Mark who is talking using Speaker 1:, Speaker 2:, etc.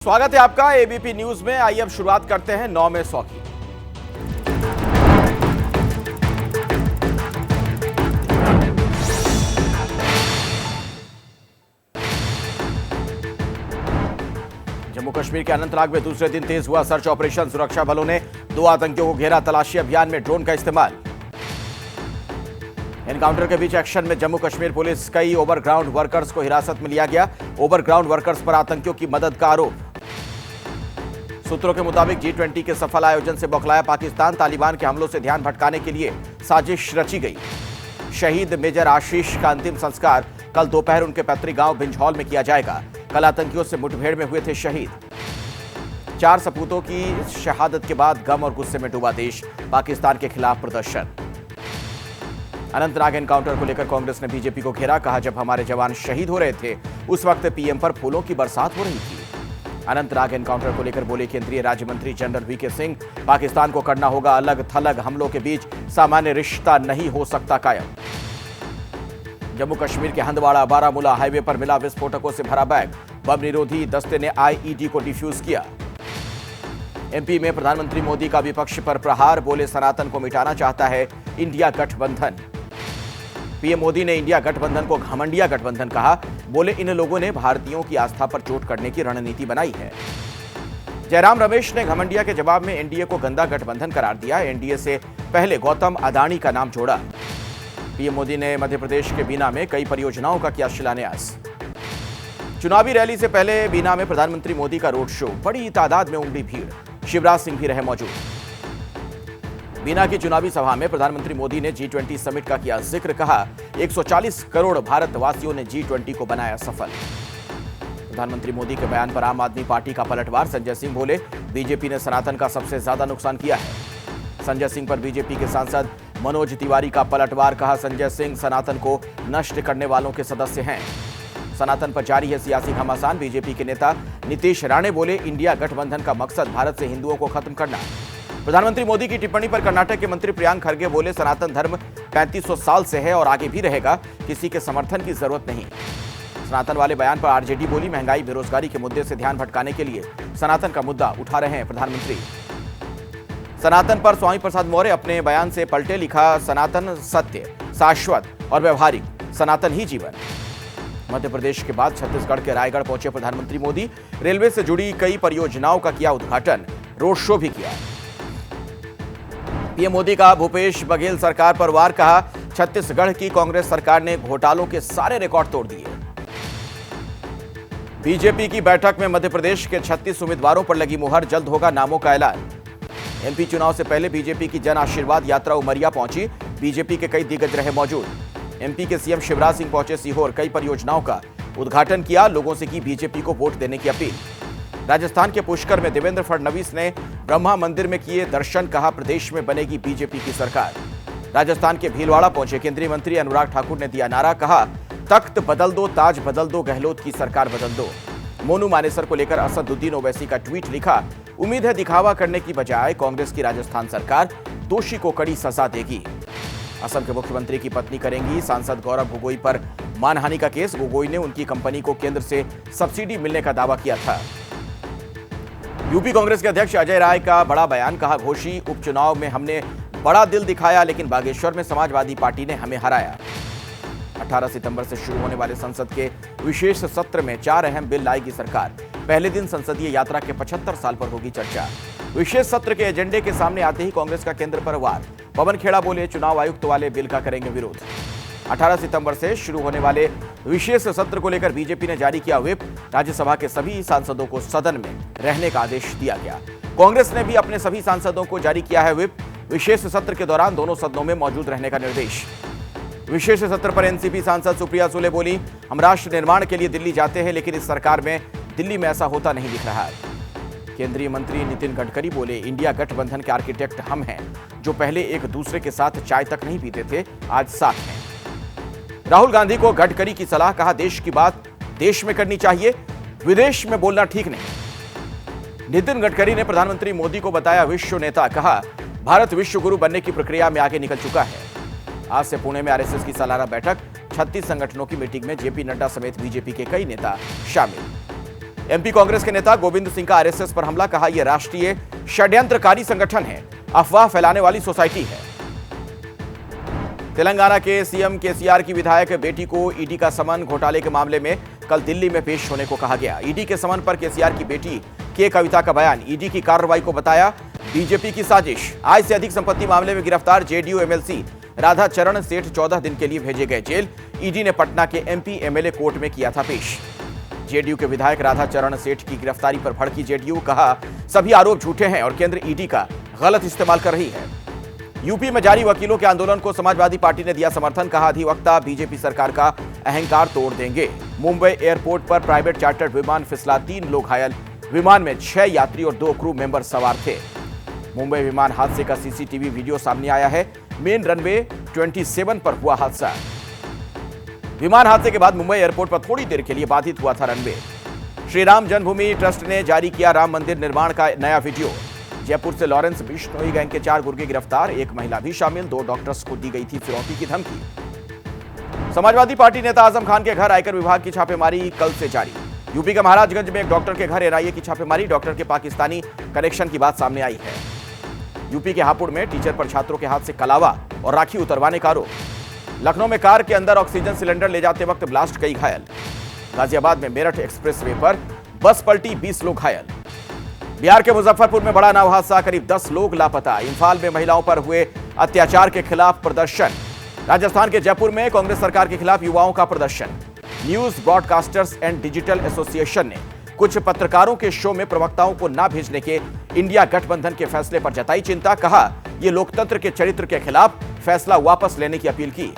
Speaker 1: स्वागत है आपका एबीपी न्यूज में। आइए अब शुरुआत करते हैं 9 में 100 की। जम्मू कश्मीर के अनंतनाग में दूसरे दिन तेज हुआ सर्च ऑपरेशन। सुरक्षा बलों ने 2 आतंकियों को घेरा। तलाशी अभियान में ड्रोन का इस्तेमाल। एनकाउंटर के बीच एक्शन में जम्मू कश्मीर पुलिस। कई ओवरग्राउंड वर्कर्स को हिरासत में लिया गया। ओवरग्राउंड वर्कर्स पर आतंकियों की मदद का आरोप। सूत्रों के मुताबिक G20 के सफल आयोजन से बौखलाया पाकिस्तान। तालिबान के हमलों से ध्यान भटकाने के लिए साजिश रची गई। शहीद मेजर आशीष का अंतिम संस्कार कल दोपहर उनके पैतृक गांव बिंझौल में किया जाएगा। कल आतंकियों से मुठभेड़ में हुए थे शहीद। 4 सपूतों की शहादत के बाद गम और गुस्से में डूबा देश। पाकिस्तान के खिलाफ प्रदर्शन। अनंतनाग एनकाउंटर को लेकर कांग्रेस ने बीजेपी को घेरा। कहा, जब हमारे जवान शहीद हो रहे थे उस वक्त पीएम पर फूलों की बरसात हो रही थी। अनंतनाग एनकाउंटर को लेकर बोले केंद्रीय राज्य मंत्री जनरल वीके सिंह, पाकिस्तान को करना होगा अलग थलग। हमलों के बीच सामान्य रिश्ता नहीं हो सकता कायम। जम्मू कश्मीर के हंदवाड़ा बारामूला हाईवे पर मिला विस्फोटकों से भरा बैग। बम निरोधी दस्ते ने आईईडी को डिफ्यूज किया। एमपी में प्रधानमंत्री मोदी का विपक्ष पर प्रहार। बोले, सनातन को मिटाना चाहता है इंडिया गठबंधन। पीएम मोदी ने इंडिया गठबंधन को घमंडिया गठबंधन कहा। बोले, इन लोगों ने भारतीयों की आस्था पर चोट करने की रणनीति बनाई है। जयराम रमेश ने घमंडिया के जवाब में एनडीए को गंदा गठबंधन करार दिया। एनडीए से पहले गौतम अदानी का नाम जोड़ा। पीएम मोदी ने मध्य प्रदेश के बीना में कई परियोजनाओं का किया शिलान्यास। चुनावी रैली से पहले बीना में प्रधानमंत्री मोदी का रोड शो। बड़ी तादाद में उमड़ी भीड़। शिवराज सिंह भी रहे मौजूद। बीना की चुनावी सभा में प्रधानमंत्री मोदी ने G20 समिट का किया जिक्र। कहा, 140 करोड़ भारतवासियों ने G20 को बनाया सफल। प्रधानमंत्री मोदी के बयान पर आम आदमी पार्टी का पलटवार। संजय सिंह बोले, बीजेपी ने सनातन का सबसे ज्यादा नुकसान किया है। संजय सिंह पर बीजेपी के सांसद मनोज तिवारी का पलटवार। कहा, संजय सिंह सनातन को नष्ट करने वालों के सदस्य हैं। सनातन पर जारी है सियासी घमासान। बीजेपी के नेता नीतीश राणे बोले, इंडिया गठबंधन का मकसद भारत से हिंदुओं को खत्म करना। प्रधानमंत्री मोदी की टिप्पणी पर कर्नाटक के मंत्री प्रियांक खरगे बोले, सनातन धर्म 3500 साल से है और आगे भी रहेगा। किसी के समर्थन की जरूरत नहीं। सनातन वाले बयान पर आरजेडी बोली, महंगाई बेरोजगारी के मुद्दे से ध्यान भटकाने के लिए सनातन का मुद्दा उठा रहे हैं प्रधानमंत्री। सनातन पर स्वामी प्रसाद मौर्य अपने बयान से पलटे। लिखा, सनातन सत्य, शाश्वत और व्यवहारिक, सनातन ही जीवन। मध्य प्रदेश के बाद छत्तीसगढ़ के रायगढ़ पहुंचे प्रधानमंत्री मोदी। रेलवे से जुड़ी कई परियोजनाओं का किया उद्घाटन। रोड शो भी किया। पीएम मोदी का भूपेश बघेल सरकार पर वार। कहा, छत्तीसगढ़ की कांग्रेस सरकार ने घोटालों के सारे रिकॉर्ड तोड़ दिए। बीजेपी की बैठक में मध्य प्रदेश के 36 उम्मीदवारों पर लगी मुहर। जल्द होगा नामों का ऐलान। एमपी चुनाव से पहले बीजेपी की जन आशीर्वाद यात्रा उमरिया पहुंची। बीजेपी के कई दिग्गज रहे मौजूद। एमपी के सीएम शिवराज सिंह पहुंचे सीहोर। कई परियोजनाओं का उद्घाटन किया। लोगों से की बीजेपी को वोट देने की अपील। राजस्थान के पुष्कर में देवेंद्र फडणवीस ने ब्रह्मा मंदिर में किए दर्शन। कहा, प्रदेश में बनेगी बीजेपी की सरकार। राजस्थान के भीलवाड़ा पहुंचे केंद्रीय मंत्री अनुराग ठाकुर ने दिया नारा। कहा, तख्त बदल दो, ताज बदल दो, गहलोत की सरकार बदल दो। मोनू मानेसर को लेकर असदुद्दीन ओवैसी का ट्वीट। लिखा, उम्मीद है दिखावा करने की बजाय कांग्रेस की राजस्थान सरकार दोषी को कड़ी सजा देगी। असम के मुख्यमंत्री की पत्नी करेंगी सांसद गौरव गोगोई पर मानहानि का केस। गोगोई ने उनकी कंपनी को केंद्र से सब्सिडी मिलने का दावा किया था। यूपी कांग्रेस के अध्यक्ष अजय राय का बड़ा बयान। कहा, घोषी उपचुनाव में हमने बड़ा दिल दिखाया, लेकिन बागेश्वर में समाजवादी पार्टी ने हमें हराया। 18 सितंबर से शुरू होने वाले संसद के विशेष सत्र में 4 अहम बिल लाएगी सरकार। पहले दिन संसदीय यात्रा के 75 साल पर होगी चर्चा। विशेष सत्र के एजेंडे के सामने आते ही कांग्रेस का केंद्र पर वार। पवन खेड़ा बोले, चुनाव आयुक्त वाले बिल का करेंगे विरोध। 18 सितंबर से शुरू होने वाले विशेष सत्र को लेकर बीजेपी ने जारी किया व्हिप। राज्यसभा के सभी सांसदों को सदन में रहने का आदेश दिया गया। कांग्रेस ने भी अपने सभी सांसदों को जारी किया है व्हिप। विशेष सत्र के दौरान दोनों सदनों में मौजूद रहने का निर्देश। विशेष सत्र पर एनसीपी सांसद सुप्रिया सुले बोली, हम राष्ट्र निर्माण के लिए दिल्ली जाते हैं, लेकिन इस सरकार में दिल्ली में ऐसा होता नहीं दिख रहा है। केंद्रीय मंत्री नितिन गडकरी बोले, इंडिया गठबंधन के आर्किटेक्ट हम हैं, जो पहले एक दूसरे के साथ चाय तक नहीं पीते थे, आज साथ हैं। राहुल गांधी को गडकरी की सलाह। कहा, देश की बात देश में करनी चाहिए, विदेश में बोलना ठीक नहीं। नितिन गडकरी ने प्रधानमंत्री मोदी को बताया विश्व नेता। कहा, भारत विश्व गुरु बनने की प्रक्रिया में आगे निकल चुका है। आज से पुणे में आरएसएस की सालाना बैठक। 36 संगठनों की मीटिंग में जेपी नड्डा समेत बीजेपी के कई नेता शामिल। एमपी कांग्रेस के नेता गोविंद सिंह का आरएसएस पर हमला, कहा यह राष्ट्रीय षड्यंत्रकारी संगठन है, अफवाह फैलाने वाली सोसाइटी है। तेलंगाना के सीएम केसीआर की विधायक बेटी को ईडी का समन, घोटाले के मामले में कल दिल्ली में पेश होने को कहा गया। ईडी के समन पर केसीआर की बेटी के कविता का बयान, ईडी की कार्रवाई को बताया बीजेपी की साजिश। आय से अधिक संपत्ति मामले में गिरफ्तार जेडीयू एमएलसी राधा चरण सेठ 14 दिन के लिए भेजे गए जेल। ईडी ने पटना के एमपी एमएलए कोर्ट में किया था पेश। जेडीयू के विधायक राधा चरण सेठ की गिरफ्तारी पर भड़की जेडीयू, कहा सभी आरोप झूठे हैं और केंद्र ईडी का गलत इस्तेमाल कर रही है। यूपी में जारी वकीलों के आंदोलन को समाजवादी पार्टी ने दिया समर्थन, कहा अधिवक्ता बीजेपी सरकार का अहंकार तोड़ देंगे। मुंबई एयरपोर्ट पर प्राइवेट चार्टर्ड विमान फिसला, 3 लोग घायल। विमान में 6 यात्री और 2 क्रू मेंबर सवार थे। मुंबई विमान हादसे का सीसीटीवी वीडियो सामने आया है। मेन रनवे 27 पर हुआ हादसा। विमान हादसे के बाद मुंबई एयरपोर्ट पर थोड़ी देर के लिए बाधित हुआ था रनवे। श्री राम जन्मभूमि ट्रस्ट ने जारी किया राम मंदिर निर्माण का नया वीडियो। जयपुर से लॉरेंस बिश्नोई गैंग के 4 गुर्गे गिरफ्तार, 1 महिला भी शामिल। 2 डॉक्टर्स को दी गई थी फिरौती की धमकी। समाजवादी पार्टी नेता आजम खान के घर आयकर विभाग की छापेमारी कल से जारी। यूपी के महाराजगंज में एक डॉक्टर के घर एनआईए की छापेमारी, डॉक्टर के पाकिस्तानी कनेक्शन की बात सामने आई है। यूपी के हापुड़ में टीचर पर छात्रों के हाथ से कलावा और राखी उतरवाने का आरोप। लखनऊ में कार के अंदर ऑक्सीजन सिलेंडर ले जाते वक्त ब्लास्ट, कई घायल। गाजियाबाद में मेरठ एक्सप्रेसवे पर बस पलटी, 20 लोग घायल। बिहार के मुजफ्फरपुर में बड़ा नाव हादसा, करीब 10 लोग लापता। इंफाल में महिलाओं पर हुए अत्याचार के खिलाफ प्रदर्शन। राजस्थान के जयपुर में कांग्रेस सरकार के खिलाफ युवाओं का प्रदर्शन। News broadcasters and digital association ने कुछ पत्रकारों के शो में प्रवक्ताओं को न भेजने के इंडिया गठबंधन के फैसले पर जताई चिंता, कहा यह लोकतंत्र के चरित्र के खिलाफ, फैसला वापस लेने की अपील की।